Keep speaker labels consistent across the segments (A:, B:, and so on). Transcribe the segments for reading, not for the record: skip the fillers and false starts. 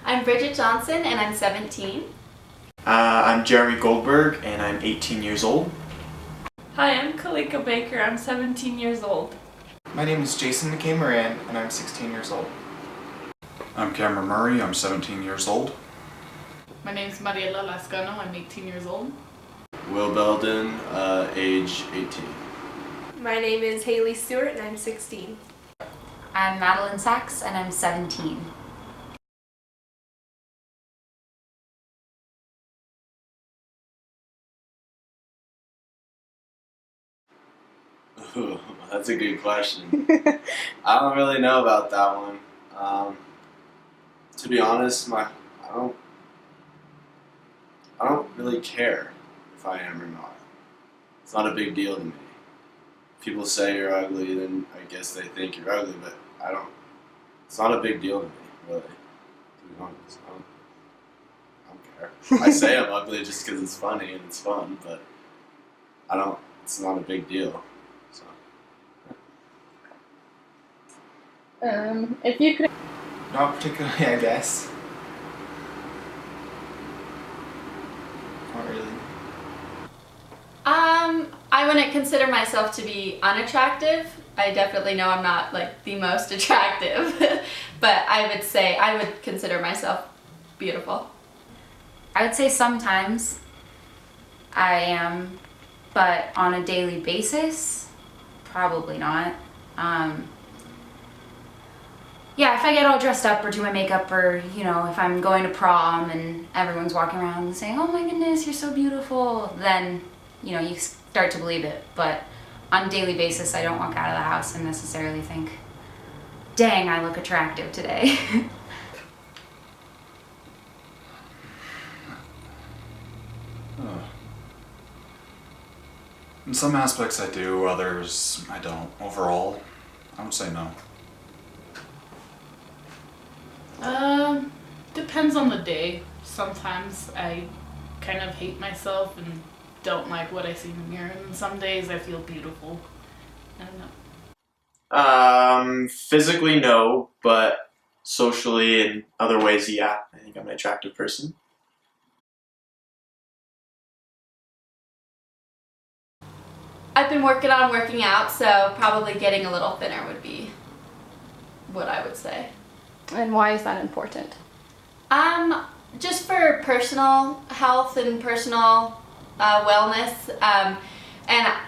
A: I'm Bridget Johnson and I'm 17.
B: I'm Jeremy Goldberg and I'm 18 years old.
C: Hi, I'm Kalika Baker. I'm 17 years old.
D: My name is Jason McKay Moran and I'm 16 years old.
E: I'm Cameron Murray. I'm 17 years old.
F: My name is Mariela Lascano. I'm 18 years old.
G: Will Belden, age 18.
H: My name is Haley Stewart and I'm 16.
I: I'm Madeline Sachs and I'm 17.
G: Ooh, that's a good question. I don't really know about that one. To be honest, I don't really care if I am or not. It's not a big deal to me. If people say you're ugly, then I guess they think you're ugly, but it's not a big deal to me, really. To be honest, I don't care. I say I'm ugly just because it's funny and it's fun, but it's not a big deal. So.
F: If you could.
D: Not particularly, I guess. Not really.
A: I wouldn't consider myself to be unattractive. I definitely know I'm not like the most attractive, but I would consider myself beautiful.
I: I would say sometimes I am, but on a daily basis, probably not. Yeah, if I get all dressed up or do my makeup or, if I'm going to prom and everyone's walking around and saying, oh my goodness, you're so beautiful, then, you start to believe it. But on a daily basis, I don't walk out of the house and necessarily think, dang, I look attractive today.
E: In some aspects I do, others I don't. Overall, I would say no.
F: Depends on the day. Sometimes I kind of hate myself and don't like what I see in the mirror, and some days I feel beautiful. I don't know.
B: Physically, no, but socially and other ways, yeah. I think I'm an attractive person.
A: I've been working out, so probably getting a little thinner would be what I would say.
H: And why is that important?
A: Just for personal health and personal wellness, and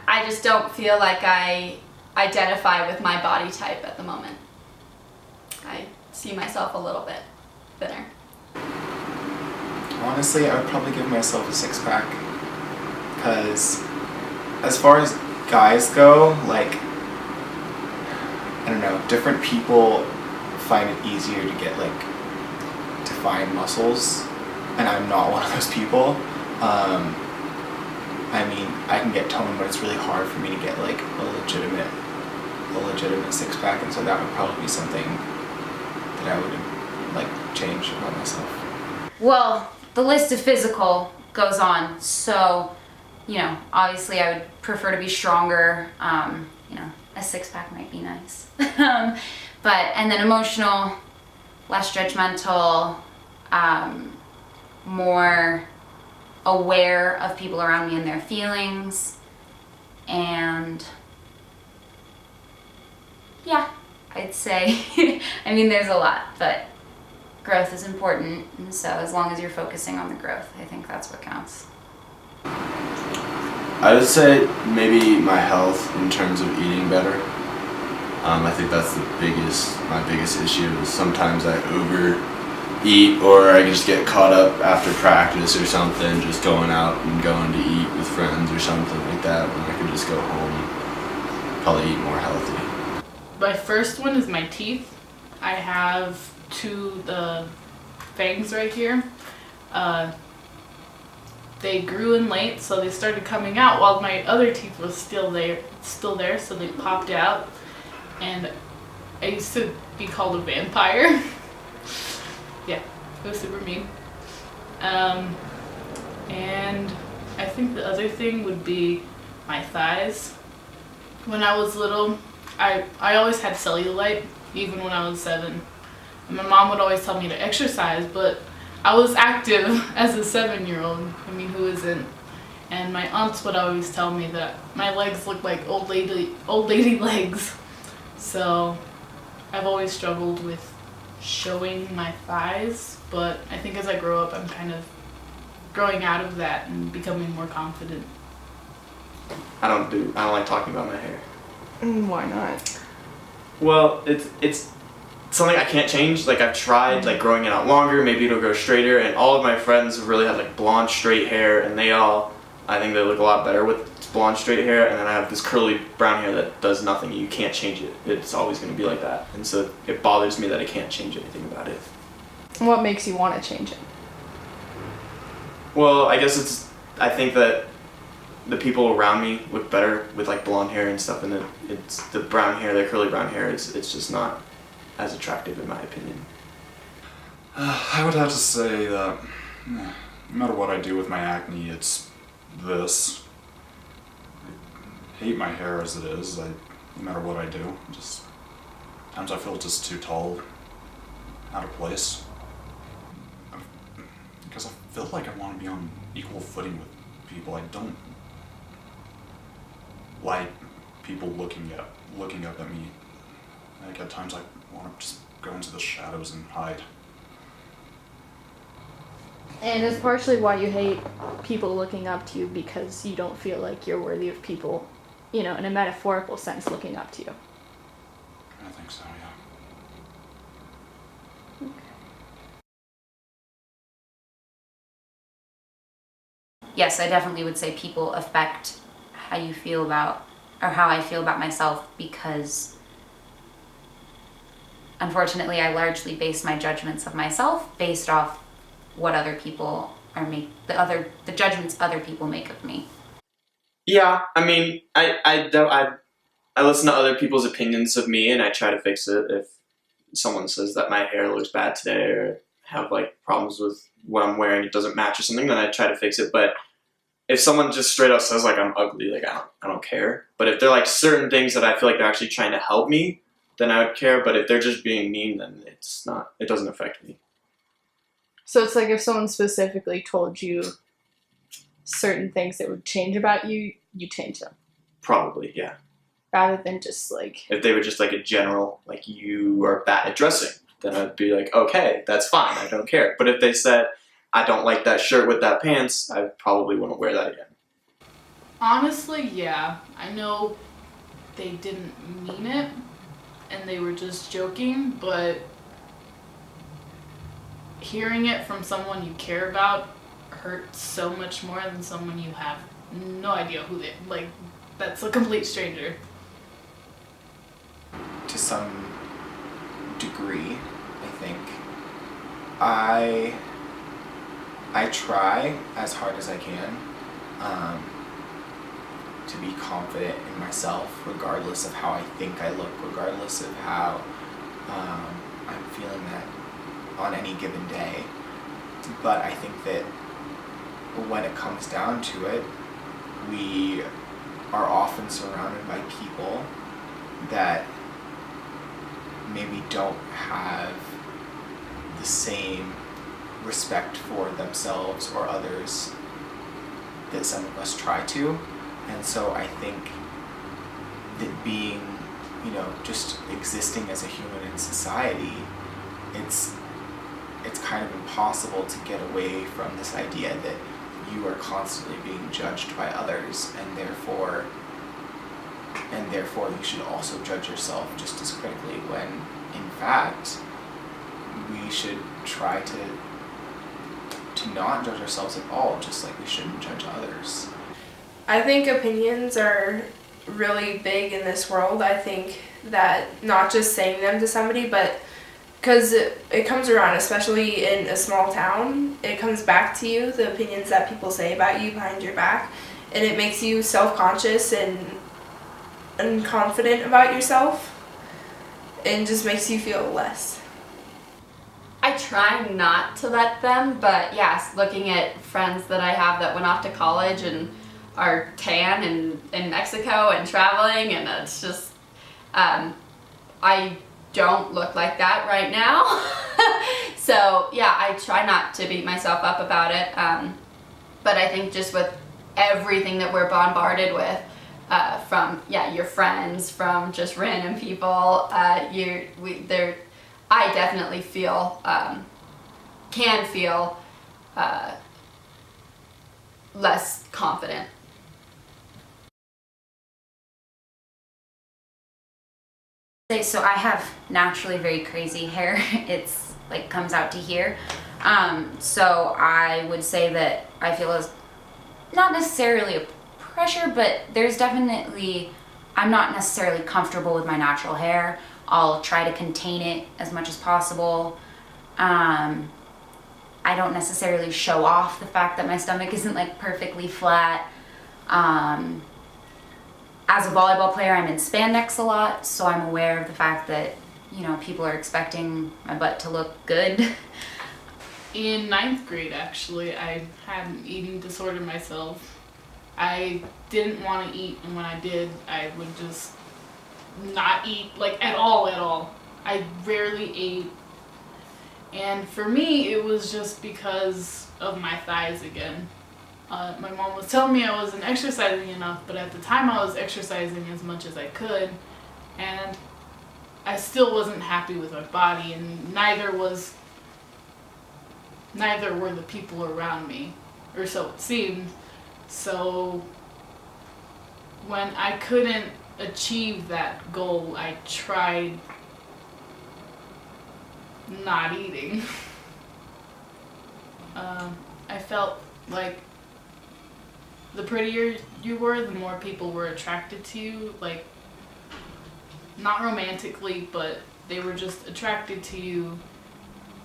A: I just don't feel like I identify with my body type at the moment. I see myself a little bit thinner.
D: Honestly, I would probably give myself a six-pack. Because as far as guys go, I don't know, different people find it easier to get defined muscles, and I'm not one of those people. I can get toned, but it's really hard for me to get a legitimate six-pack, and so that would probably be something that I would change about myself.
I: Well, the list of physical goes on, so, obviously I would prefer to be stronger. A six-pack might be nice. And then emotional, less judgmental, more aware of people around me and their feelings, and yeah, I'd say, there's a lot, but growth is important, and so as long as you're focusing on the growth, I think that's what counts.
G: I would say maybe my health in terms of eating better. I think that's my biggest issue is sometimes I overeat, or I just get caught up after practice or something, just going out and going to eat with friends or something like that, when I could just go home and probably eat more healthy.
F: My first one is my teeth. I have the fangs right here. They grew in late, so they started coming out while my other teeth was still there, so they popped out. And I used to be called a vampire. Yeah, it was super mean. And I think the other thing would be my thighs. When I was little, I always had cellulite, even when I was 7. And my mom would always tell me to exercise, but I was active as a 7-year-old. I mean, who isn't? And my aunts would always tell me that my legs look like old lady legs. So I've always struggled with showing my thighs, but I think as I grow up, I'm kind of growing out of that and becoming more confident.
B: I don't like talking about my hair.
H: Why not?
B: Well, it's something I can't change. Like I've tried like growing it out longer, maybe it'll grow straighter, and all of my friends really have like blonde straight hair, and I think they look a lot better with blonde straight hair, and then I have this curly brown hair that does nothing. You can't change it. It's always going to be like that. And so it bothers me that I can't change anything about it.
H: What makes you want to change it?
B: Well, I guess I think that the people around me look better with like blonde hair and stuff, and it's the brown hair, the curly brown hair, it's just not as attractive in my opinion.
E: I would have to say that no matter what I do with my acne, it's this. I hate my hair as it is. No matter what I do, sometimes I feel it's just too tall, out of place. Because I feel like I want to be on equal footing with people. I don't like people looking up at me. Like at times I want to just go into the shadows and hide.
H: And it's partially why you hate people looking up to you, because you don't feel like you're worthy of people, in a metaphorical sense, looking up to you.
E: I think so, yeah.
I: Yes, I definitely would say people affect how you feel about, or how I feel about myself, because unfortunately I largely base my judgments of myself based off what other people the judgments other people make of me.
B: Yeah, I mean, I listen to other people's opinions of me, and I try to fix it. If someone says that my hair looks bad today, or have like problems with what I'm wearing, it doesn't match or something, then I try to fix it. But if someone just straight up says like I'm ugly, like I don't care. But if they're like certain things that I feel like they're actually trying to help me, then I would care. But if they're just being mean, then it doesn't affect me.
H: So it's like if someone specifically told you certain things that would change about you, you change them.
B: Probably, yeah.
H: Rather than just like...
B: If they were just like a general, like you are bad at dressing, then I'd be like, okay, that's fine, I don't care. But if they said, I don't like that shirt with that pants, I probably wouldn't wear that again.
F: Honestly, yeah. I know they didn't mean it, and they were just joking, but hearing it from someone you care about hurts so much more than someone you have no idea who they, like, that's a complete stranger.
D: To some degree, I think. I try as hard as I can to be confident in myself, regardless of how I think I look, regardless of how I'm feeling that on any given day. But I think that when it comes down to it, we are often surrounded by people that maybe don't have the same respect for themselves or others that some of us try to. And so I think that being, just existing as a human in society, it's kind of impossible to get away from this idea that you are constantly being judged by others, and therefore you should also judge yourself just as critically, when in fact we should try to not judge ourselves at all, just like we shouldn't judge others.
H: I think opinions are really big in this world. I think that not just saying them to somebody, but because it comes around, especially in a small town, it comes back to you, the opinions that people say about you behind your back, and it makes you self-conscious and unconfident about yourself, and just makes you feel less.
A: I try not to let them, but yes, looking at friends that I have that went off to college and are tan and in Mexico and traveling, and it's just, I don't look like that right now. So yeah, I try not to beat myself up about it. But I think just with everything that we're bombarded with, from your friends, from just random people, I definitely feel can feel less confident.
I: So I have naturally very crazy hair. It's like comes out to here. So I would say that I feel as not necessarily a pressure, but there's definitely, I'm not necessarily comfortable with my natural hair. I'll try to contain it as much as possible. I don't necessarily show off the fact that my stomach isn't like perfectly flat. As a volleyball player, I'm in spandex a lot, so I'm aware of the fact that, you know, people are expecting my butt to look good.
F: In 9th grade, actually, I had an eating disorder myself. I didn't want to eat, and when I did, I would just not eat, like, at all. I rarely ate. And for me, it was just because of my thighs again. My mom was telling me I wasn't exercising enough, but at the time I was exercising as much as I could, and I still wasn't happy with my body, and neither were the people around me, or so it seemed. So when I couldn't achieve that goal, I tried not eating. I felt like the prettier you were, the more people were attracted to you, like, not romantically, but they were just attracted to you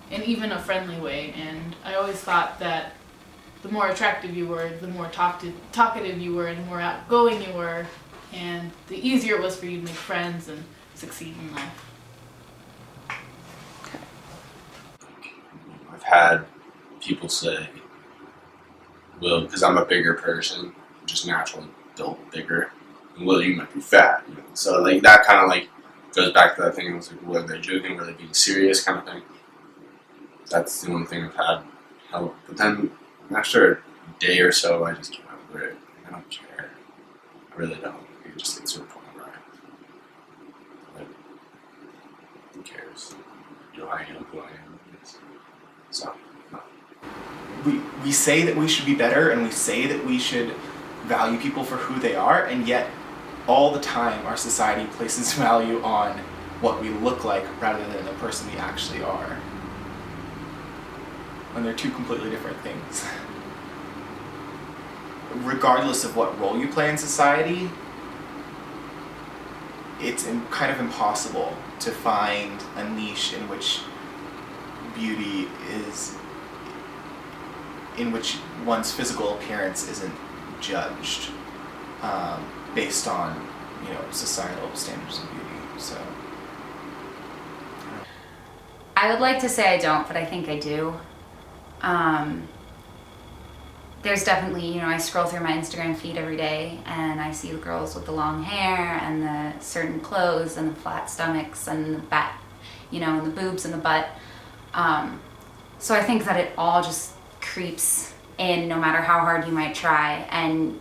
F: in even a friendly way. And I always thought that the more attractive you were, the more talkative you were, and the more outgoing you were, and the easier it was for you to make friends and succeed in life.
G: I've had people say, well, because I'm a bigger person, I'm just naturally built bigger. And, well, you might be fat. You know? So like that kind of like goes back to that thing. I was like, were they joking? Were they being serious? Kind of thing. That's the only thing I've had help. But then after a day or so, I just get over it. I don't care. I really don't. It just gets to a point where who cares? You know, I am who I am. So.
D: We say that we should be better, and we say that we should value people for who they are, and yet all the time our society places value on what we look like rather than the person we actually are. When they're two completely different things. Regardless of what role you play in society, it's kind of impossible to find a niche in which beauty is, in which one's physical appearance isn't judged based on, you know, societal standards of beauty. So
I: I would like to say I don't, but I think I do. There's definitely, you know, I scroll through my Instagram feed every day and I see the girls with the long hair and the certain clothes and the flat stomachs and the back, you know, and the boobs and the butt. So I think that it all just creeps in no matter how hard you might try, and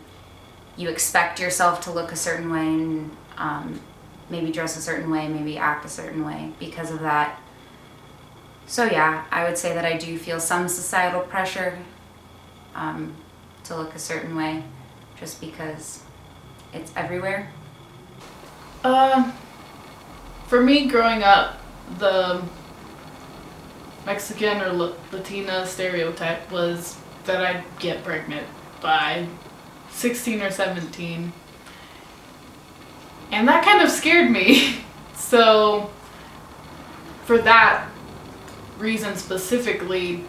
I: you expect yourself to look a certain way and maybe dress a certain way, maybe act a certain way because of that. So yeah, I would say that I do feel some societal pressure to look a certain way just because it's everywhere.
F: For me, growing up, the Mexican or Latina stereotype was that I'd get pregnant by 16 or 17. And that kind of scared me. So for that reason specifically,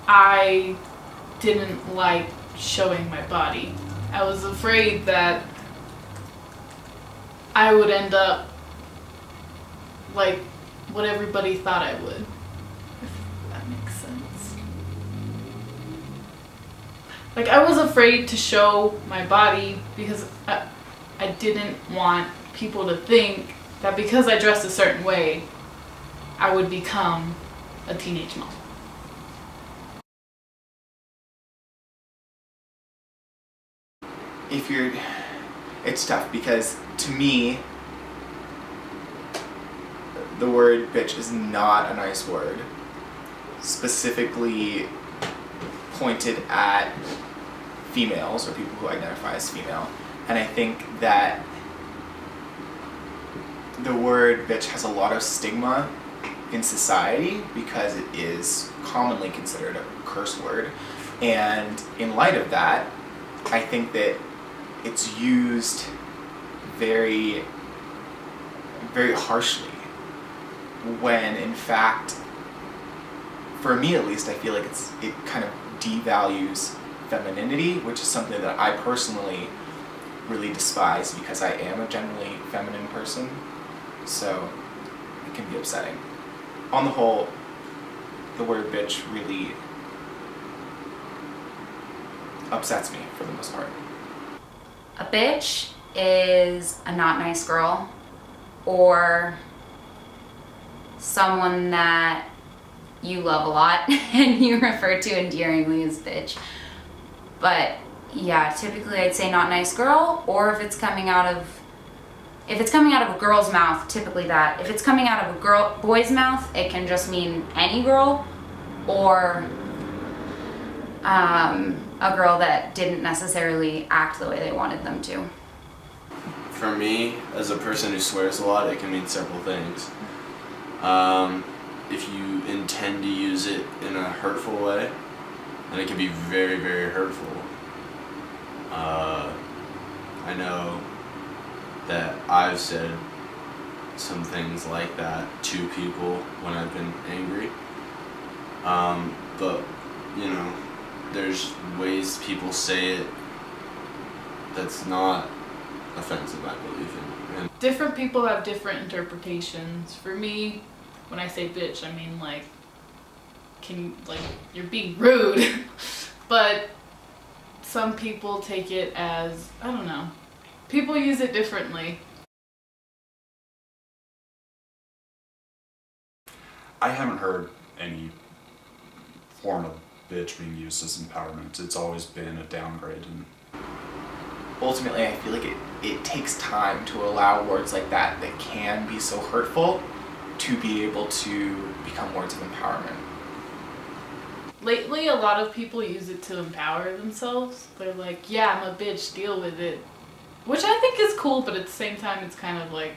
F: I didn't like showing my body. I was afraid that I would end up like what everybody thought I would. If that makes sense. Like, I was afraid to show my body because I didn't want people to think that because I dressed a certain way I would become a teenage mom.
D: It's tough because to me, the word bitch is not a nice word, specifically pointed at females or people who identify as female. And I think that the word bitch has a lot of stigma in society because it is commonly considered a curse word. And in light of that, I think that it's used very, very harshly, when in fact, for me at least, I feel like it kind of devalues femininity, which is something that I personally really despise because I am a generally feminine person, so it can be upsetting. On the whole, the word bitch really upsets me for the most part.
I: A bitch is a not nice girl, or someone that you love a lot and you refer to endearingly as bitch. But yeah, typically I'd say not nice girl, or if it's coming out of a girl's mouth, typically that. If it's coming out of a boy's mouth, it can just mean any girl, or a girl that didn't necessarily act the way they wanted them to.
G: For me, as a person who swears a lot, it can mean several things. If you intend to use it in a hurtful way, then it can be very, very hurtful. I know that I've said some things like that to people when I've been angry. But, you know, there's ways people say it that's not offensive, I believe in. And
F: Different people have different interpretations. For me, when I say bitch, I mean you're being rude. But some people take it as, I don't know, people use it differently.
E: I haven't heard any form of bitch being used as empowerment. It's always been a downgrade. And
D: Ultimately, I feel like it takes time to allow words like that can be so hurtful to be able to become words of empowerment.
F: Lately, a lot of people use it to empower themselves. They're like, yeah, I'm a bitch, deal with it. Which I think is cool, but at the same time, it's kind of like,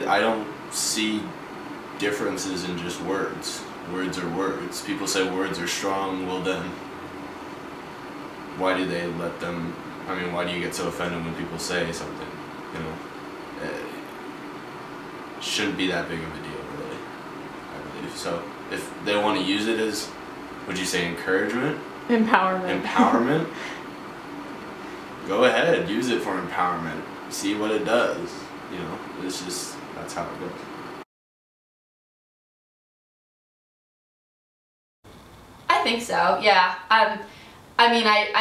G: I don't see differences in just words. Words are words. People say words are strong, well then, why do they let them, why do you get so offended when people say something, you know? It shouldn't be that big of a deal, really, I believe. So, if they want to use it as, would you say encouragement? Empowerment? Go ahead, use it for empowerment. See what it does, you know? It's just, that's how it goes.
A: I think so, yeah. I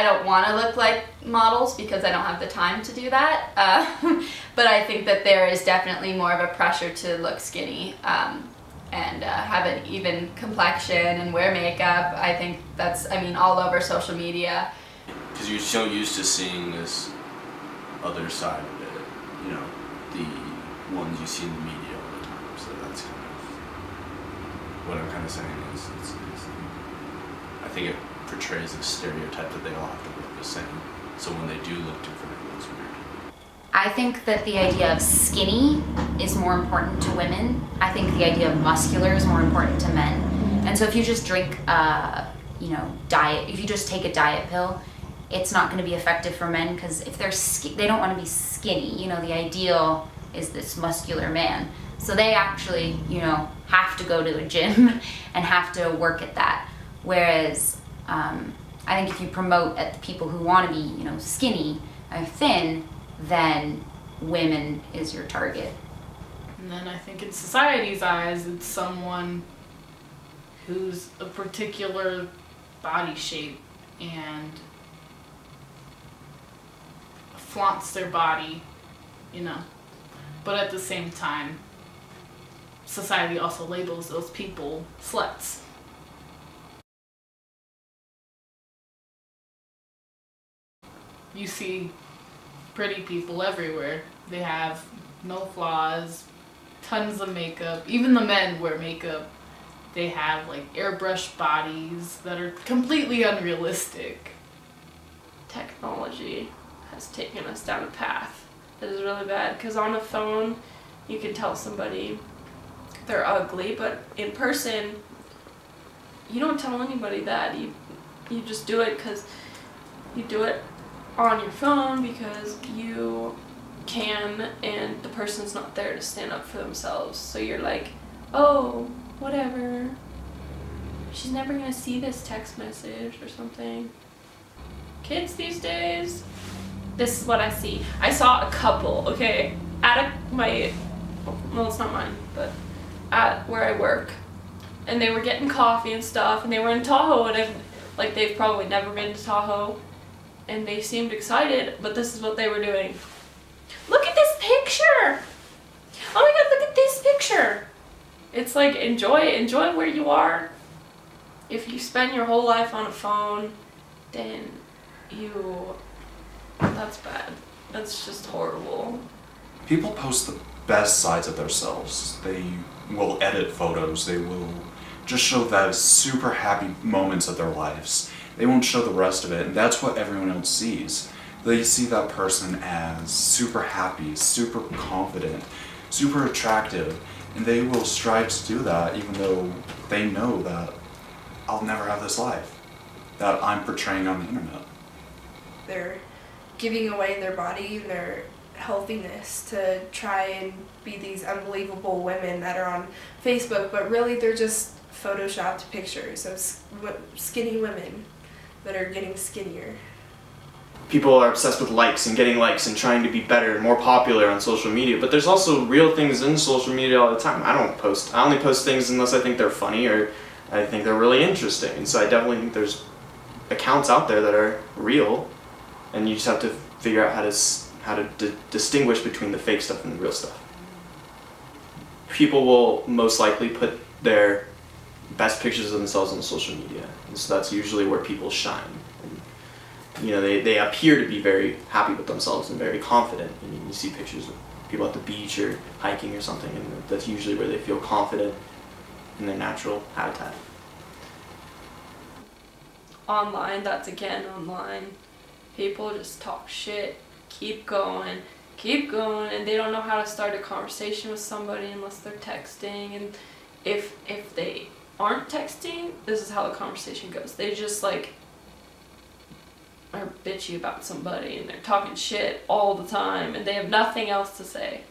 A: don't want to look like models because I don't have the time to do that. But I think that there is definitely more of a pressure to look skinny and have an even complexion and wear makeup. I think that's, all over social media.
G: Because you're so used to seeing this other side of it, you know, the ones you see in the media all the time. So that's kind of what I'm kind of saying is I think it portrays a stereotype that they all have to look the same. So when they do look different, it looks weird.
I: I think that the idea of skinny is more important to women. I think the idea of muscular is more important to men. And so if you just drink, diet, if you just take a diet pill, it's not going to be effective for men because if they don't want to be skinny. You know, the ideal is this muscular man. So they actually, have to go to a gym and have to work at that. Whereas I think if you promote at the people who want to be, skinny or thin, then women is your target.
F: and then I think in society's eyes, it's someone who's a particular body shape and flaunts their body, but at the same time, society also labels those people sluts. You see pretty people everywhere. They have no flaws, tons of makeup. Even the men wear makeup. They have like airbrushed bodies that are completely unrealistic.
C: Technology has taken us down a path that is really bad, because on a phone you can tell somebody they're ugly, but in person you don't tell anybody that. You just do it because you do it on your phone because you can, and the person's not there to stand up for themselves. So you're like, oh, whatever. She's never gonna see this text message or something. Kids these days, this is what I see. I saw a couple, okay, at well, it's not mine, but at where I work, and they were getting coffee and stuff, and they were in Tahoe, and they've probably never been to Tahoe, and they seemed excited, but this is what they were doing. Look at this picture! Oh my god, look at this picture! It's like, enjoy where you are. If you spend your whole life on a phone, then that's bad. That's just horrible.
E: People post the best sides of themselves. They will edit photos. They will just show those super happy moments of their lives. They won't show the rest of it, and that's what everyone else sees. They see that person as super happy, super confident, super attractive, and they will strive to do that even though they know that I'll never have this life that I'm portraying on the internet.
H: They're giving away their body and their healthiness to try and be these unbelievable women that are on Facebook, but really they're just photoshopped pictures of skinny women that are getting skinnier.
B: People are obsessed with likes and getting likes and trying to be better and more popular on social media, but there's also real things in social media all the time. I only post things unless I think they're funny or I think they're really interesting, and so I definitely think there's accounts out there that are real, and you just have to figure out how to distinguish between the fake stuff and the real stuff. People will most likely put their best pictures of themselves on social media, and so that's usually where people shine. And, you know, they appear to be very happy with themselves and very confident, and you see pictures of people at the beach or hiking or something, and that's usually where they feel confident in their natural habitat.
C: Online, that's again online. People just talk shit, keep going, and they don't know how to start a conversation with somebody unless they're texting. And if they aren't texting, this is how the conversation goes. They just like are bitchy about somebody and they're talking shit all the time, and they have nothing else to say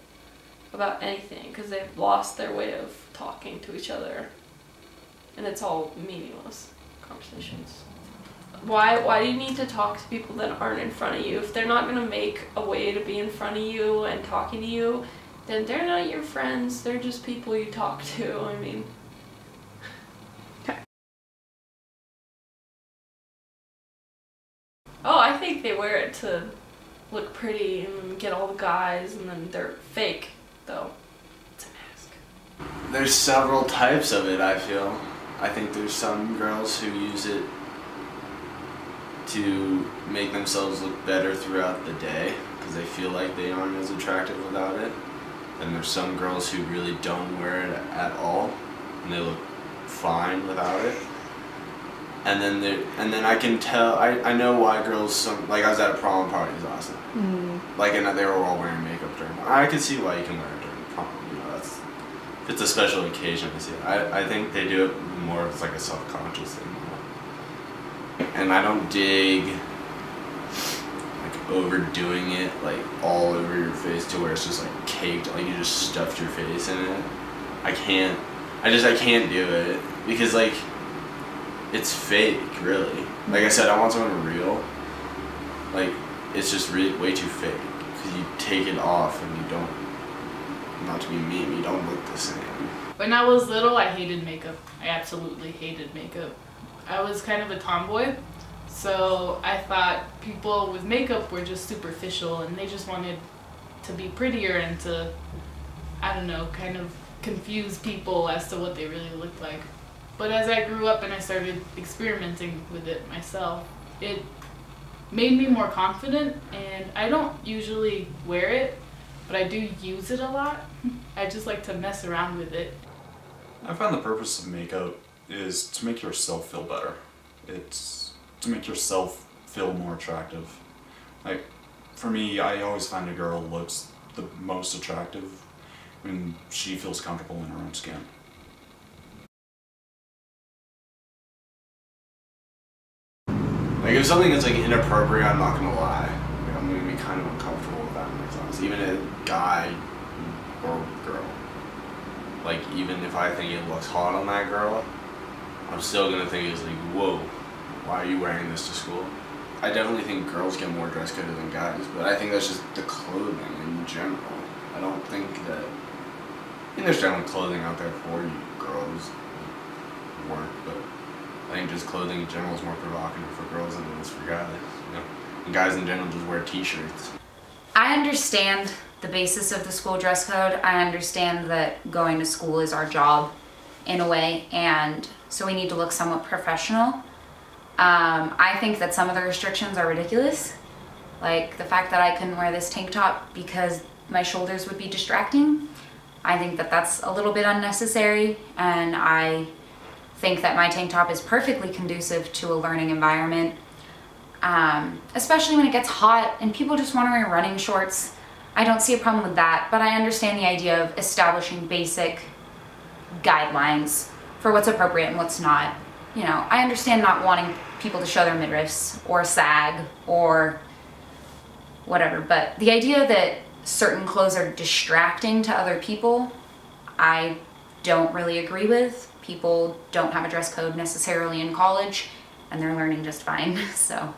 C: about anything because they've lost their way of talking to each other, and it's all meaningless conversations. Why do you need to talk to people that aren't in front of you? If they're not going to make a way to be in front of you and talking to you, then they're not your friends. They're just people you talk to. I mean, oh, I think they wear it to look pretty and get all the guys, and then they're fake, though. It's a mask.
G: There's several types of it, I feel. I think there's some girls who use it to make themselves look better throughout the day because they feel like they aren't as attractive without it. And there's some girls who really don't wear it at all and they look fine without it. And then I can tell, I know why girls, like I was at a prom parties last night. Mm-hmm. Like, and they were all wearing makeup during. I can see why you can wear it during prom. You know, if it's a special occasion, I see it. I think they do it more as like a self-conscious thing. And I don't dig like overdoing it like all over your face to where it's just like caked, like you just stuffed your face in it. I can't do it because like it's fake, really. Like I said, I want someone real. Like it's just really way too fake because you take it off and you don't. Not to be mean, you don't look the same.
F: When I was little, I hated makeup. I absolutely hated makeup. I was kind of a tomboy, so I thought people with makeup were just superficial and they just wanted to be prettier and to I don't know, kind of confuse people as to what they really look like. But as I grew up and I started experimenting with it myself, it made me more confident, and I don't usually wear it, but I do use it a lot. I just like to mess around with it.
E: I find the purpose of makeup is to make yourself feel better. It's to make yourself feel more attractive. Like, for me, I always find a girl looks the most attractive when she feels comfortable in her own skin.
G: Like if something is like inappropriate, I'm not gonna lie. Like, I'm gonna be kind of uncomfortable with that in my class. Even a guy or girl. Like even if I think it looks hot on that girl, I'm still gonna think it's like, whoa, why are you wearing this to school? I definitely think girls get more dress coded than guys, but I think that's just the clothing in general. I don't think that. I think there's generally clothing out there for you girls work, but I think just clothing in general is more provocative for girls than it is for guys. You know, and guys in general just wear t-shirts.
I: I understand the basis of the school dress code. I understand that going to school is our job in a way, and so we need to look somewhat professional. I think that some of the restrictions are ridiculous. Like the fact that I couldn't wear this tank top because my shoulders would be distracting. I think that that's a little bit unnecessary, and I think that my tank top is perfectly conducive to a learning environment, especially when it gets hot and people just want to wear running shorts. I don't see a problem with that, but I understand the idea of establishing basic guidelines for what's appropriate and what's not. You know, I understand not wanting people to show their midriffs or sag or whatever, but the idea that certain clothes are distracting to other people, I don't really agree with. People don't have a dress code necessarily in college, and they're learning just fine. So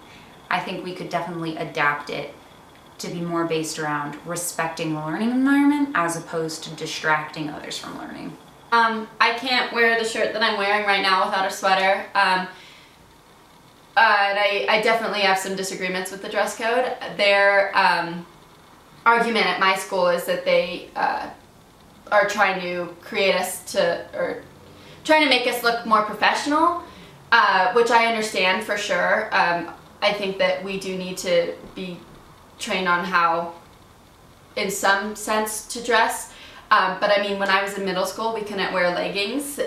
I: I think we could definitely adapt it to be more based around respecting the learning environment as opposed to distracting others from learning.
A: I can't wear the shirt that I'm wearing right now without a sweater. And I definitely have some disagreements with the dress code. Their argument at my school is that they are trying to create us to, or trying to make us look more professional, which I understand for sure. I think that we do need to be trained on how, in some sense, to dress. But I mean, when I was in middle school, we couldn't wear leggings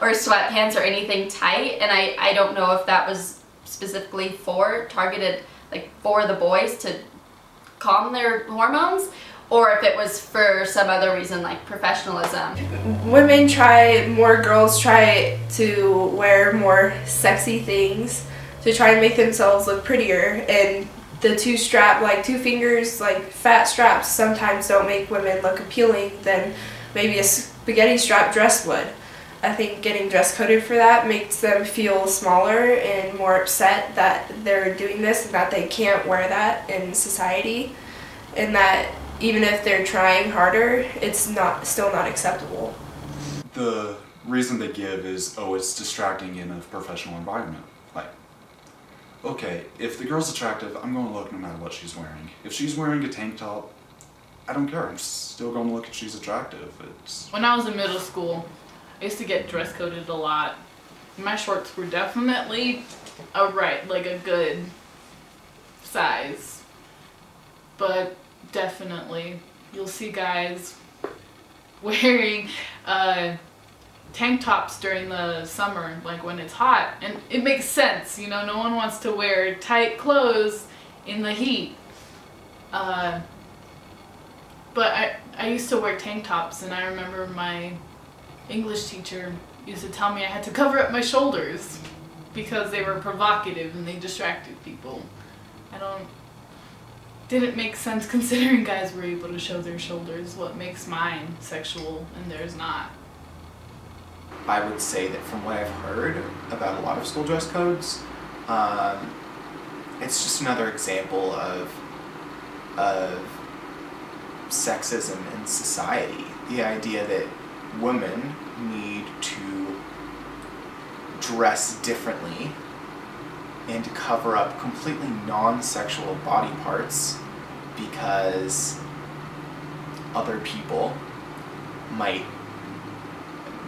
A: or sweatpants or anything tight, and I don't know if that was specifically targeted like for the boys to calm their hormones, or if it was for some other reason like professionalism.
H: More girls try to wear more sexy things to try and make themselves look prettier, and the two fingers, like fat straps, sometimes don't make women look appealing than maybe a spaghetti strap dress would. I think getting dress coded for that makes them feel smaller and more upset that they're doing this and that they can't wear that in society, and that even if they're trying harder, it's still not acceptable.
E: The reason they give is, it's distracting in a professional environment. Like, okay, if the girl's attractive, I'm going to look no matter what she's wearing. If she's wearing a tank top, I don't care. I'm still going to look if she's attractive.
F: When I was in middle school, I used to get dress coded a lot. My shorts were definitely a good size. But definitely, you'll see guys wearing tank tops during the summer, like when it's hot, and it makes sense, you know, no one wants to wear tight clothes in the heat. But I used to wear tank tops, and I remember my English teacher used to tell me I had to cover up my shoulders because they were provocative and they distracted people. Didn't make sense considering guys were able to show their shoulders. What makes mine sexual and theirs not?
D: I would say that from what I've heard about a lot of school dress codes, it's just another example of sexism in society. The idea that women need to dress differently and to cover up completely non-sexual body parts because other people might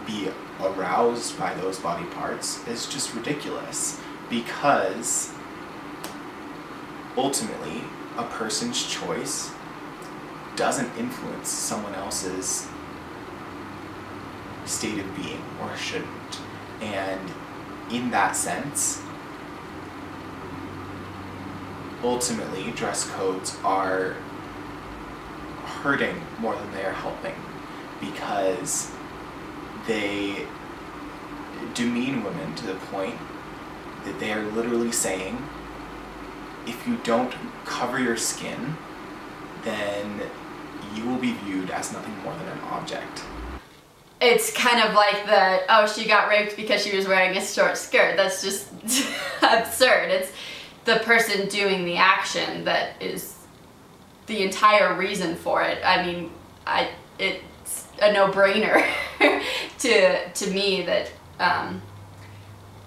D: be aroused by those body parts is just ridiculous, because ultimately a person's choice doesn't influence someone else's state of being, or shouldn't. And in that sense, ultimately dress codes are hurting more than they are helping, because they demean women to the point that they are literally saying, if you don't cover your skin, then you will be viewed as nothing more than an object.
A: It's kind of like she got raped because she was wearing a short skirt. That's just absurd. It's the person doing the action that is the entire reason for it. I mean, it's a no-brainer to me that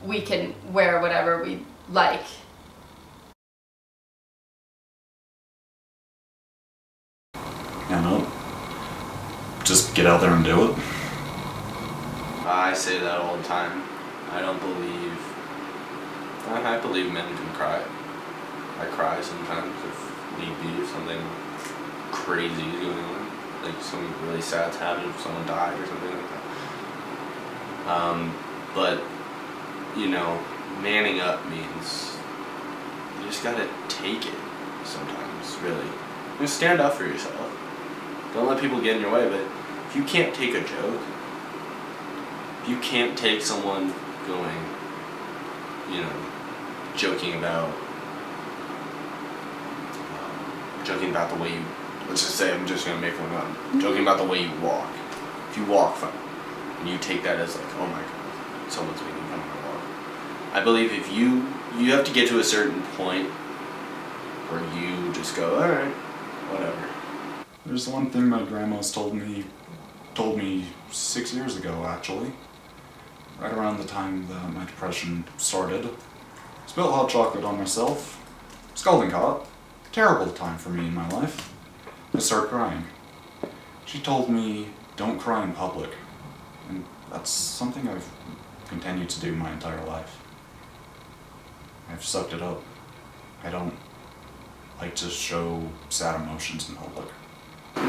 A: we can wear whatever we like.
E: You know, just get out there and do it.
G: I say that all the time. I believe men can cry. I cry sometimes if need be, if something crazy is going on. Like something really sad's happened, if someone died or something like that. But, manning up means you just gotta take it sometimes, really. Just stand up for yourself. Don't let people get in your way, but if you can't take a joke, if you can't take someone going, joking about the way you, let's just say, I'm just going to make one up, joking about the way you walk. If you walk funny, and you take that as like, oh my god, someone's making fun of my walk. I believe if you have to get to a certain point where you just go, alright, whatever.
E: There's one thing my grandma's told me 6 years ago, actually. Right around the time that my depression started. Spilled hot chocolate on myself. Scalding hot. Terrible time for me in my life. I started crying. She told me, don't cry in public. And that's something I've continued to do my entire life. I've sucked it up. I don't like to show sad emotions in public.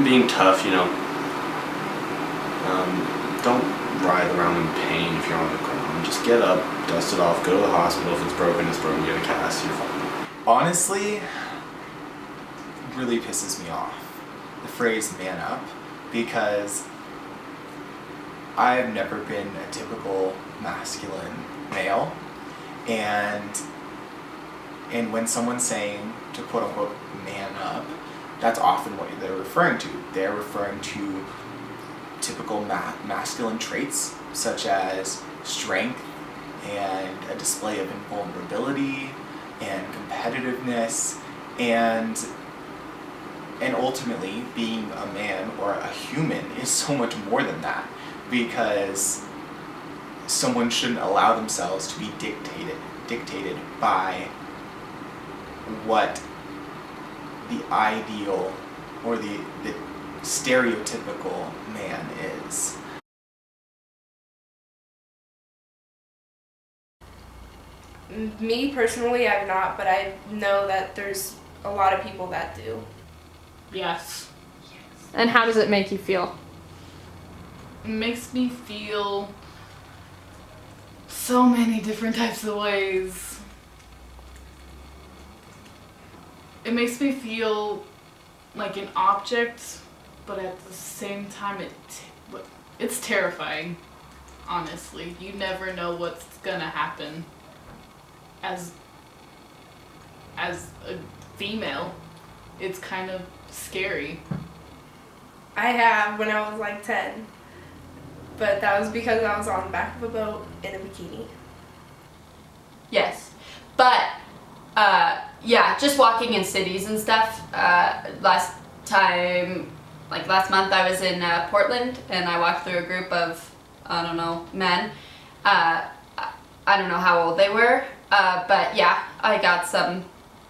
G: Being tough, don't writhe around in pain if you're on the ground. Just get up, dust it off, go to the hospital. If it's broken, get a cast, you're fine.
D: Honestly, it really pisses me off, the phrase man up, because I've never been a typical masculine male, and when someone's saying to quote unquote man up, that's often what they're referring to. They're referring to typical masculine traits such as strength and a display of invulnerability and competitiveness, and ultimately being a man or a human is so much more than that, because someone shouldn't allow themselves to be dictated by what the ideal or the stereotypical man is.
H: Me personally, I've not, but I know that there's a lot of people that do.
F: Yes.
C: And how does it make you feel?
F: It makes me feel so many different types of ways. It makes me feel like an object, but at the same time it's terrifying, honestly. You never know what's gonna happen as a female. It's kind of scary.
H: I have when I was like 10, but that was because I was on the back of a boat in a bikini.
A: Yes, but just walking in cities and stuff. Last month I was in Portland, and I walked through a group of, men. I don't know how old they were, but yeah, I got some.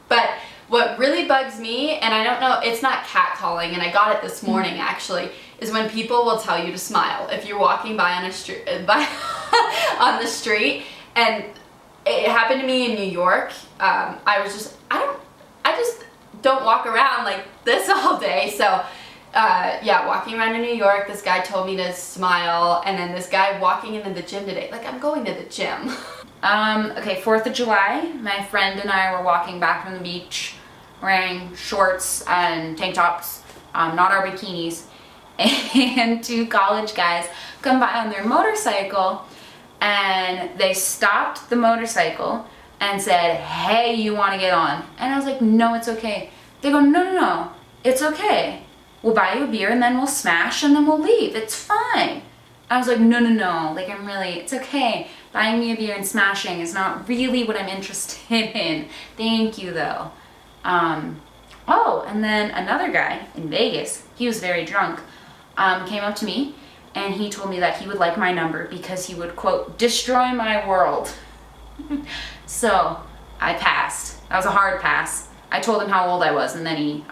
A: But What really bugs me, and I don't know, it's not catcalling, and I got it this morning actually, is when people will tell you to smile if you're walking by on a street, on the street. And it happened to me in New York. I just don't walk around like this all day. So yeah, walking around in New York, this guy told me to smile, and then this guy walking into the gym today, like I'm going to the gym.
I: Okay, 4th of July, my friend and I were walking back from the beach wearing shorts and tank tops, not our bikinis, and 2 college guys come by on their motorcycle, and they stopped the motorcycle and said, "Hey, you want to get on?" And I was like, "No, it's okay." They go, No, it's okay. We'll buy you a beer and then we'll smash and then we'll leave. It's fine." I was like, no, like it's okay. Buying me a beer and smashing is not really what I'm interested in. Thank you though. Oh, and then another guy in Vegas, he was very drunk, came up to me and he told me that he would like my number because he would, quote, destroy my world. So I passed. That was a hard pass. I told him how old I was and then he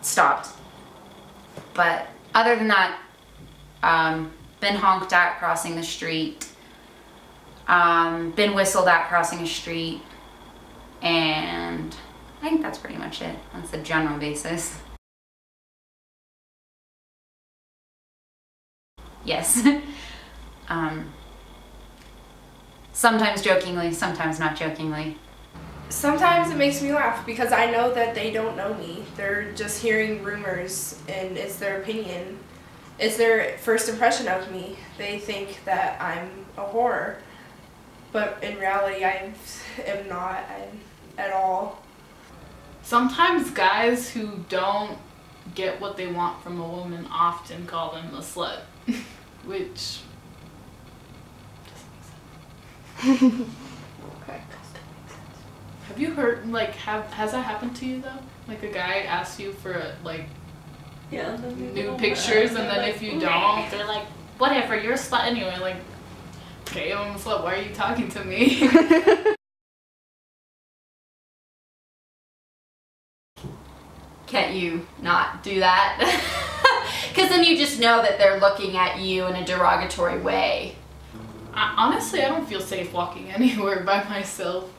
I: stopped. But other than that, been honked at crossing the street, been whistled at crossing a street, and I think that's pretty much it. That's the general basis. Yes. Sometimes jokingly, sometimes not jokingly.
H: Sometimes it makes me laugh because I know that they don't know me. They're just hearing rumors and it's their opinion. It's their first impression of me. They think that I'm a whore. But in reality, I am not at all.
F: Sometimes guys who don't get what they want from a woman often call them a slut, which
C: Okay.
F: have you heard, like, has that happened to you though? Like a guy asks you for like
C: Yeah.
F: nude pictures and then if you don't, they're like, whatever, you're a slut anyway. Like, okay, I'm a slut, why are you talking to me?
A: Can't you not do that? Because then you just know that they're looking at you in a derogatory way.
F: Honestly, I don't feel safe walking anywhere by myself.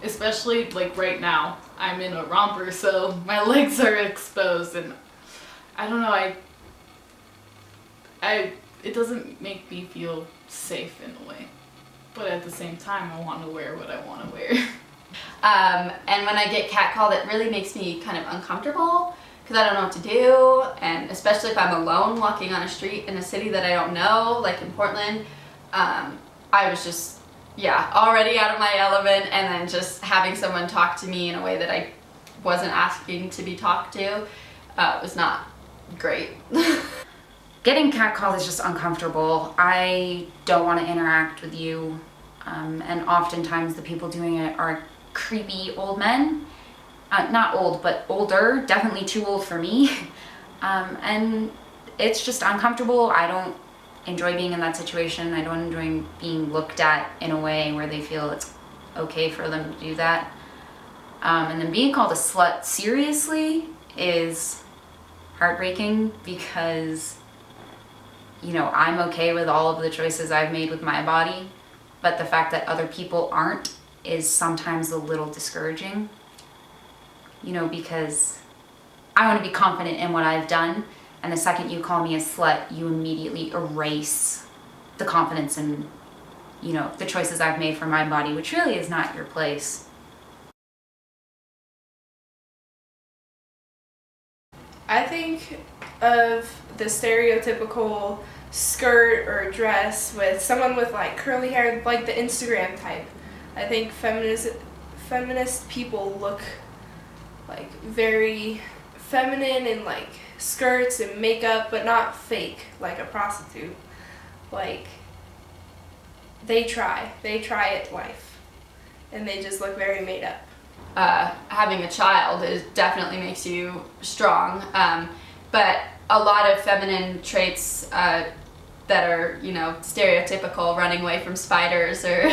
F: Especially, like, right now. I'm in a romper, so my legs are exposed, and I don't know, it doesn't make me feel safe in a way. But at the same time, I want to wear what I want to wear.
A: And when I get catcalled, it really makes me kind of uncomfortable because I don't know what to do, and especially if I'm alone walking on a street in a city that I don't know, like in Portland. I was just, already out of my element, and then just having someone talk to me in a way that I wasn't asking to be talked to was not great.
I: Getting catcalled is just uncomfortable. I don't want to interact with you, and oftentimes the people doing it are creepy old men. Not old, but older, definitely too old for me. And it's just uncomfortable. I don't enjoy being in that situation. I don't enjoy being looked at in a way where they feel it's okay for them to do that. And then being called a slut seriously is heartbreaking because, I'm okay with all of the choices I've made with my body, but the fact that other people aren't is sometimes a little discouraging, because I want to be confident in what I've done, and the second you call me a slut, you immediately erase the confidence in, the choices I've made for my body, which really is not your place.
H: I think of the stereotypical skirt or dress with someone with like curly hair, like the Instagram type. I think feminist people look like very feminine in like skirts and makeup, but not fake like a prostitute. Like they try at life, and they just look very made up.
A: Having a child definitely makes you strong, but a lot of feminine traits that are, stereotypical, running away from spiders or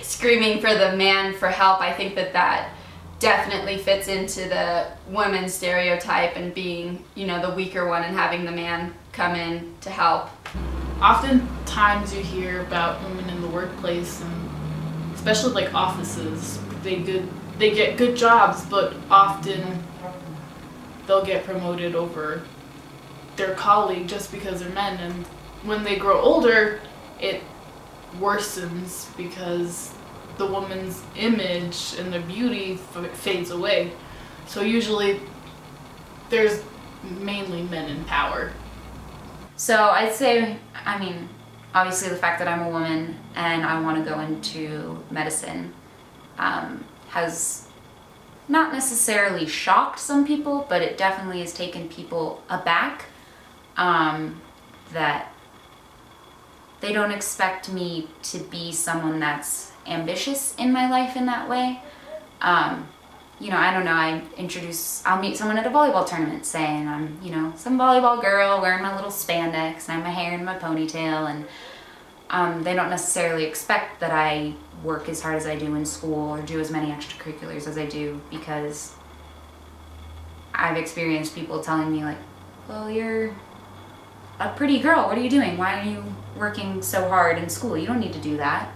A: screaming for the man for help, I think that definitely fits into the woman stereotype and being, you know, the weaker one and having the man come in to help.
F: Oftentimes you hear about women in the workplace, and especially like offices, they get good jobs, but often they'll get promoted over their colleague just because they're men, and when they grow older it worsens because the woman's image and their beauty fades away. So usually there's mainly men in power.
I: So I'd say, I mean, obviously the fact that I'm a woman and I want to go into medicine has not necessarily shocked some people, but it definitely has taken people aback, that they don't expect me to be someone that's ambitious in my life in that way. You know, I don't know, I'll meet someone at a volleyball tournament saying I'm, you know, some volleyball girl wearing my little spandex and I have my hair in my ponytail, and they don't necessarily expect that I work as hard as I do in school or do as many extracurriculars as I do, because I've experienced people telling me like, well, you're a pretty girl, what are you doing? Why are you working so hard in school? You don't need to do that.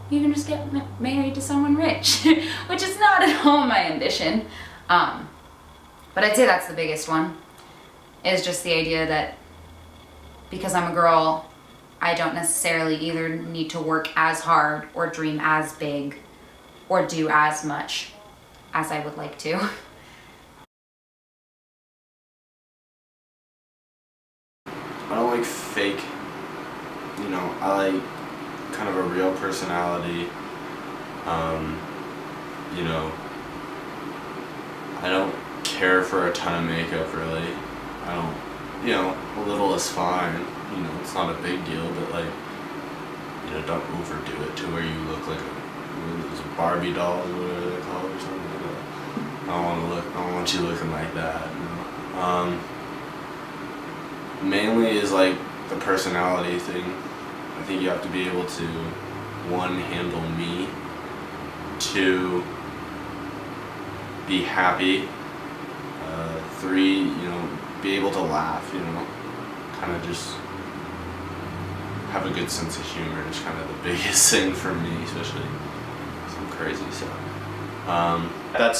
I: You can just get married to someone rich, which is not at all my ambition. But I'd say that's the biggest one, is just the idea that because I'm a girl, I don't necessarily either need to work as hard or dream as big or do as much as I would like to.
G: I don't like fake, you know, I like kind of a real personality. You know, I don't care for a ton of makeup really. I don't, you know, a little is fine. You know, it's not a big deal, but like, you know, don't overdo it to where you look like a Barbie doll or whatever they call it or something like that. I don't want you looking like that. You know? Mainly is like the personality thing. I think you have to be able to, one, handle me, two, be happy, three, you know, be able to laugh, you know, kind of just have a good sense of humor is kind of the biggest thing for me, especially some crazy stuff.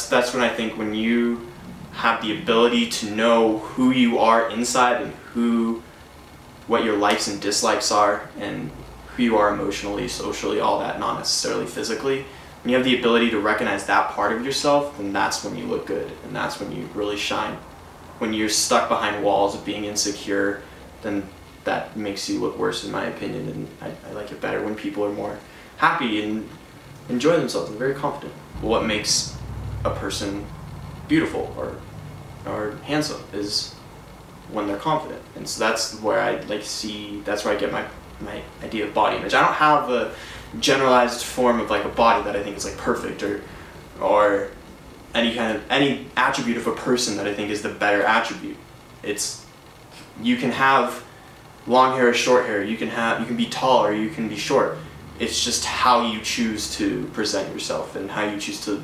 B: That's when I think when you have the ability to know who you are inside and what your likes and dislikes are and who you are emotionally, socially, all that, not necessarily physically. When you have the ability to recognize that part of yourself, then that's when you look good and that's when you really shine. When you're stuck behind walls of being insecure, then that makes you look worse in my opinion, and I like it better when people are more happy and enjoy themselves and very confident. What makes a person beautiful or handsome is when they're confident, and so that's where I that's where I get my idea of body image. I don't have a generalized form of like a body that I think is like perfect or any attribute of a person that I think is the better attribute. It's, you can have long hair or short hair, you can be tall or you can be short. It's just how you choose to present yourself and how you choose to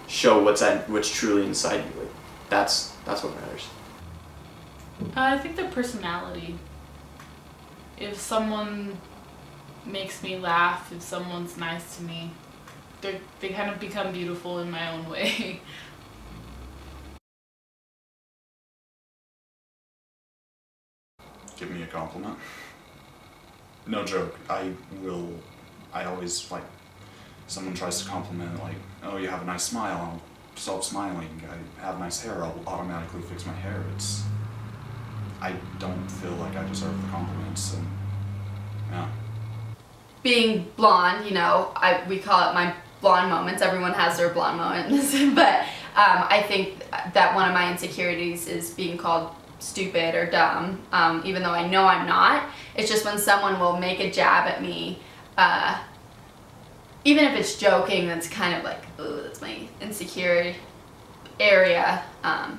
B: show what's truly inside you. Like, that's what matters.
F: I think the personality. If someone makes me laugh, if someone's nice to me, they kind of become beautiful in my own way.
E: Give me a compliment. No joke. I always, like, someone tries to compliment, like, oh, you have a nice smile, I'll stop smiling. I have nice hair, I'll automatically fix my hair. I don't feel like I deserve the compliments, and yeah.
A: Being blonde, you know, we call it my blonde moments. Everyone has their blonde moments, but I think that one of my insecurities is being called stupid or dumb, even though I know I'm not. It's just when someone will make a jab at me, even if it's joking, that's kind of like, ooh, that's my insecure area, and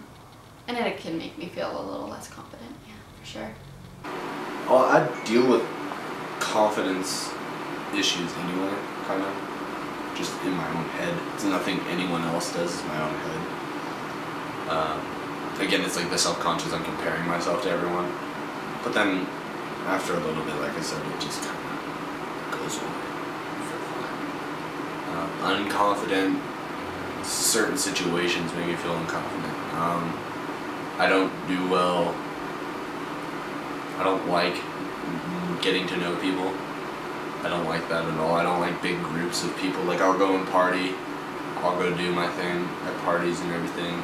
A: it can make me feel a little less confident, yeah, for sure.
G: Well, I deal with confidence issues anyway, kind of. just in my own head. It's nothing anyone else does, it's my own head. Again, it's like the self-conscious, I'm comparing myself to everyone. But then, after a little bit, like I said, it just kind of goes away. Unconfident, certain situations make me feel unconfident. I don't do well, I don't like getting to know people. I don't like that at all. I don't like big groups of people. Like, I'll go and party, I'll go do my thing at parties and everything,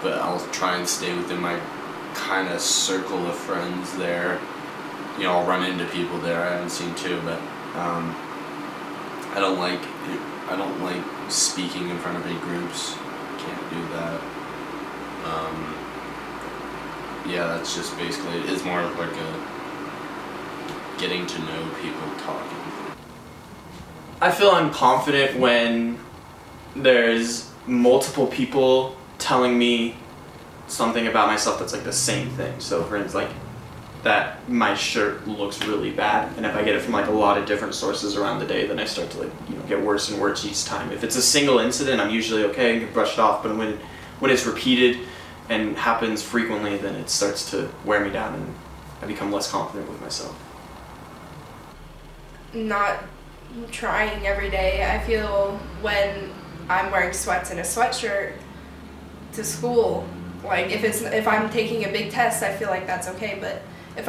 G: but I'll try and stay within my kind of circle of friends there. You know, I'll run into people there I haven't seen too, but I don't like speaking in front of big groups. Can't do that. Yeah, that's just basically it. It's more of like a getting to know people, talking.
B: I feel unconfident when there's multiple people telling me something about myself that's like the same thing. So for instance, like that my shirt looks really bad, and if I get it from like a lot of different sources around the day, then I start to get worse and worse each time. If it's a single incident, I'm usually okay and can brush it off, but when it's repeated and happens frequently, then it starts to wear me down and I become less confident with myself.
H: Not trying every day. I feel when I'm wearing sweats and a sweatshirt to school, like if I'm taking a big test, I feel like that's okay, but if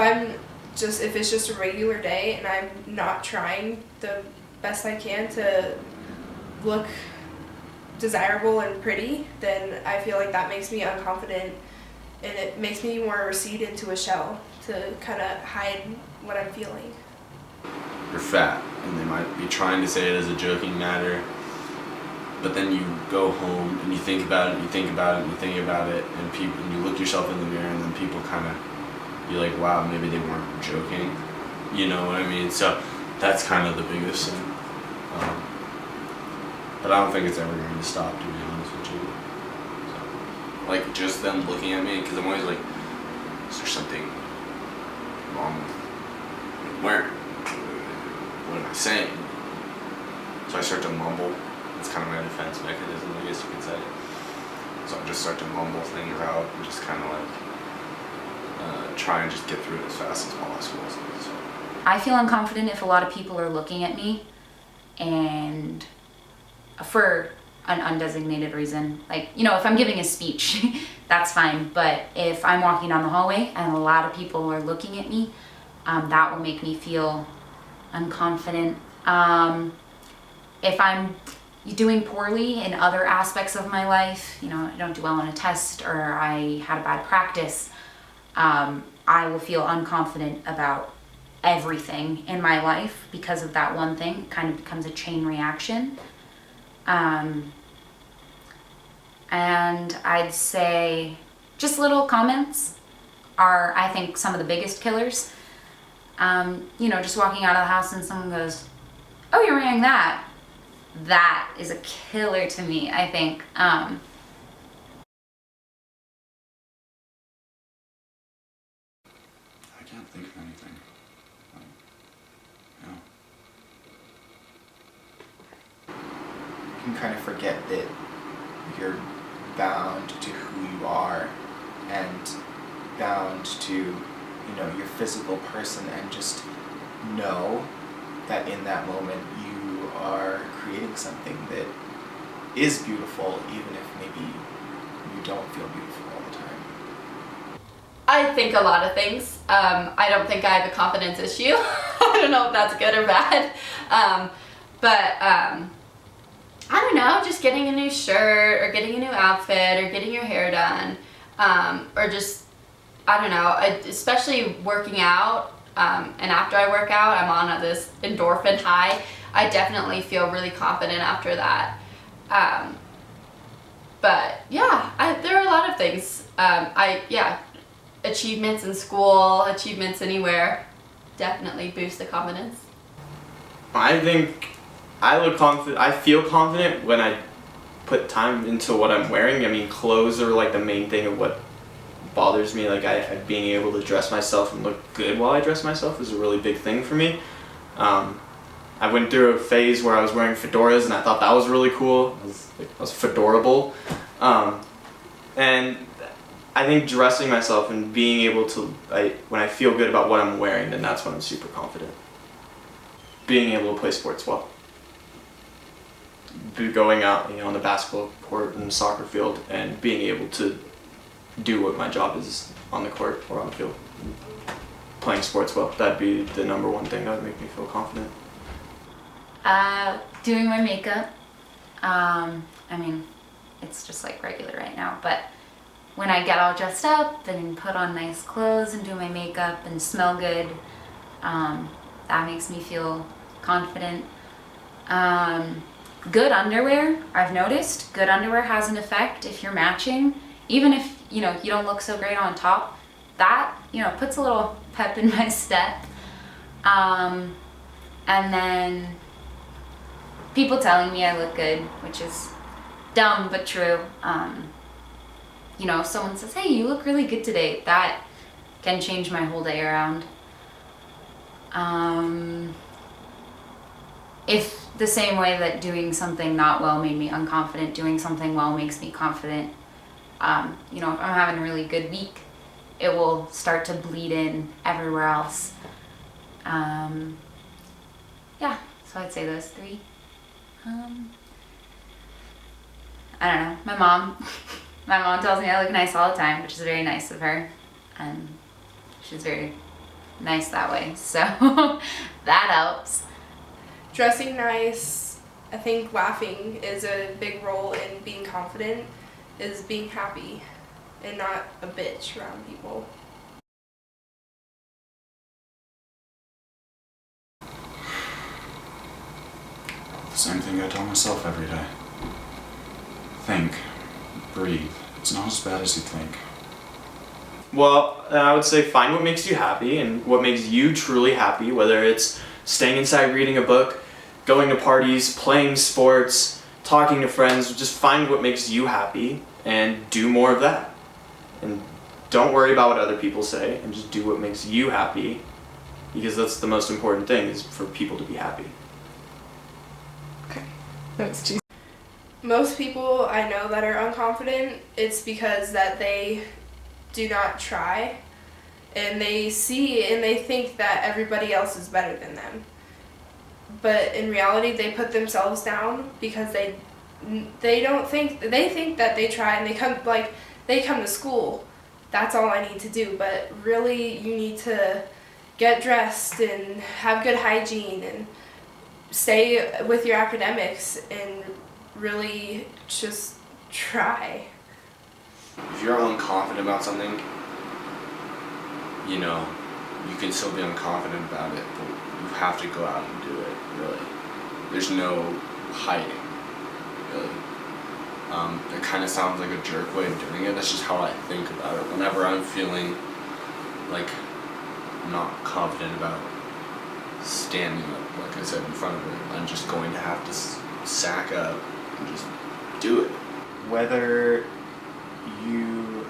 H: it's just a regular day and I'm not trying the best I can to look desirable and pretty, then I feel like that makes me unconfident, and it makes me more recede into a shell to kind of hide what I'm feeling.
G: You're fat, and they might be trying to say it as a joking matter, but then you go home and you think about it, and you think about it, and you think about it, and you look yourself in the mirror, and then people kind of, you're like, wow, maybe they weren't joking, you know what I mean? So that's kind of the biggest thing. But I don't think it's ever going to stop, to be honest with you. So, like, just them looking at me, because I'm always like, is there something wrong with wearing? What am I saying? So I start to mumble. It's kind of my defense mechanism, I guess you could say. So I just start to mumble things out and just kind of like try and just get through it as fast as possible. So.
I: I feel unconfident if a lot of people are looking at me and for an undesignated reason. Like, if I'm giving a speech, that's fine. But if I'm walking down the hallway and a lot of people are looking at me, that will make me feel unconfident. If I'm doing poorly in other aspects of my life, I don't do well on a test or I had a bad practice, I will feel unconfident about everything in my life because of that one thing. It kind of becomes a chain reaction. And I'd say just little comments are, I think, some of the biggest killers. Just walking out of the house and someone goes, "Oh, you're wearing that." That is a killer to me, I think.
E: I can't think of anything.
D: You can kind of forget that you're bound to who you are and bound to, your physical person, and just know that in that moment you are creating something that is beautiful, even if maybe you don't feel beautiful all the time.
A: I think a lot of things. I don't think I have a confidence issue. I don't know if that's good or bad. I don't know, just getting a new shirt or getting a new outfit or getting your hair done, or just, I don't know, especially working out, and after I work out, I'm on this endorphin high. I definitely feel really confident after that. But yeah, there are a lot of things. Achievements in school, achievements anywhere, definitely boost the confidence.
B: I think I look confident. I feel confident when I put time into what I'm wearing. I mean, clothes are like the main thing of what bothers me. Like being able to dress myself and look good while I dress myself is a really big thing for me. I went through a phase where I was wearing fedoras, and I thought that was really cool. I was fedorable. And I think dressing myself and being able to, when I feel good about what I'm wearing, then that's when I'm super confident. Being able to play sports well. Going out, on the basketball court and soccer field, and being able to do what my job is on the court or on the field. Playing sports well, that'd be the number one thing that would make me feel confident.
I: Doing my makeup. It's just like regular right now, but when I get all dressed up and put on nice clothes and do my makeup and smell good, that makes me feel confident. Good underwear, I've noticed, good underwear has an effect if you're matching. Even if, you don't look so great on top, that, puts a little pep in my step. And then people telling me I look good, which is dumb but true. If someone says, hey, you look really good today, that can change my whole day around. If the same way that doing something not well made me unconfident, doing something well makes me confident. If I'm having a really good week, it will start to bleed in everywhere else. So I'd say those three. I don't know. My mom tells me I look nice all the time, which is very nice of her. And she's very nice that way. So that helps.
H: Dressing nice, I think laughing is a big role in being confident, is being happy and not a bitch around people.
E: The same thing I tell myself every day. Think. Breathe. It's not as bad as you think.
B: Well, I would say find what makes you happy and what makes you truly happy, whether it's staying inside reading a book, going to parties, playing sports, talking to friends. Just find what makes you happy and do more of that. And don't worry about what other people say, and just do what makes you happy, because that's the most important thing, is for people to be happy.
F: That's too.
H: Most people I know that are unconfident, it's because that they do not try, and they see and they think that everybody else is better than them. But in reality, they put themselves down because they think that they try, and they come to school. That's all I need to do. But really, you need to get dressed and have good hygiene and stay with your academics and really just try.
G: If you're unconfident about something, you can still be unconfident about it, but you have to go out and do it, really. There's no hiding, really. It kind of sounds like a jerk way of doing it. That's just how I think about it. Whenever I'm feeling like I'm not confident about standing up, like I said, in front of it, I'm just going to have to sack up and just do it.
D: Whether you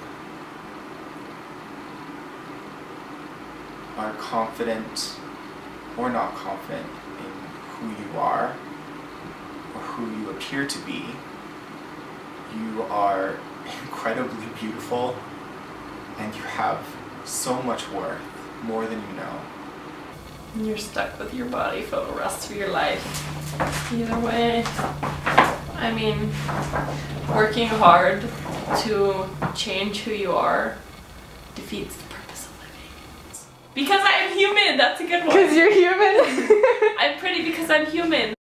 D: are confident or not confident in who you are or who you appear to be, you are incredibly beautiful and you have so much worth, more than you know.
C: And you're stuck with your body for the rest of your life. Either way, working hard to change who you are defeats the purpose of living. Because I am human, that's a good one.
H: Because you're human.
C: I'm pretty because I'm human.